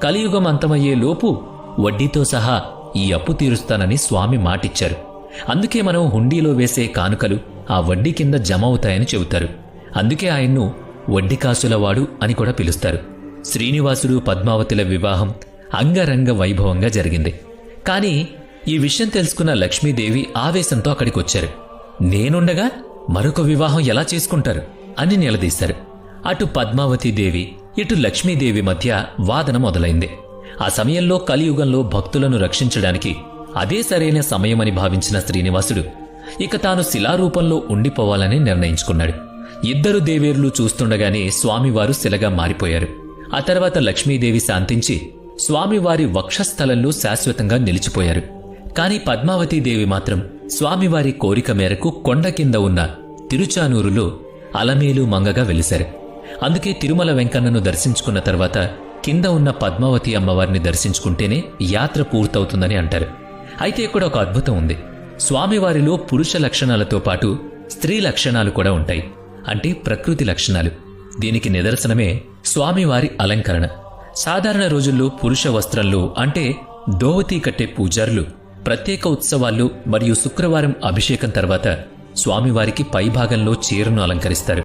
కలియుగం అంతమయ్యే లోపు వడ్డీతో సహా ఈ అప్పు తీరుస్తానని స్వామి మాటిచ్చారు. అందుకే మనం హుండీలో వేసే కానుకలు ఆ వడ్డీ కింద జమ అవుతాయని చెబుతారు. అందుకే ఆయన్ను వడ్డీకాసులవాడు అని కూడా పిలుస్తారు. శ్రీనివాసుడు పద్మావతిల వివాహం అంగరంగ వైభవంగా జరిగింది. కాని ఈ విషయం తెలుసుకున్న లక్ష్మీదేవి ఆవేశంతో అక్కడికొచ్చారు. నేనుండగా మరొక వివాహం ఎలా చేసుకుంటారు అని నిలదీశారు. అటు పద్మావతీదేవి ఇటు లక్ష్మీదేవి మధ్య వాదన మొదలైంది. ఆ సమయంలో కలియుగంలో భక్తులను రక్షించడానికి అదే సరైన సమయమని భావించిన శ్రీనివాసుడు ఇక తాను శిలారూపంలో ఉండిపోవాలని నిర్ణయించుకున్నాడు. ఇద్దరు దేవేరులు చూస్తుండగానే స్వామివారు శిలగా మారిపోయారు. ఆ తర్వాత లక్ష్మీదేవి శాంతించి స్వామివారి వక్షస్థలంలో శాశ్వతంగా నిలిచిపోయారు. కాని పద్మావతీదేవి మాత్రం స్వామివారి కోరిక మేరకు కొండ కింద ఉన్న తిరుచానూరులో అలమేలు మంగగా వెలిశారు. అందుకే తిరుమల వెంకన్నను దర్శించుకున్న తర్వాత కింద ఉన్న పద్మావతి అమ్మవారిని దర్శించుకుంటేనే యాత్ర పూర్తవుతుందని అంటారు. అయితే ఇక్కడ ఒక అద్భుతం ఉంది. స్వామివారిలో పురుష లక్షణాలతో పాటు స్త్రీ లక్షణాలు కూడా ఉంటాయి. అంటే ప్రకృతి లక్షణాలు. దీనికి నిదర్శనమే స్వామివారి అలంకరణ. సాధారణ రోజుల్లో పురుష వస్త్రంలో అంటే దోవతీ కట్టే పూజారులు ప్రత్యేక ఉత్సవాల్లో మరియు శుక్రవారం అభిషేకం తర్వాత స్వామివారికి పైభాగంలో చీరను అలంకరిస్తారు.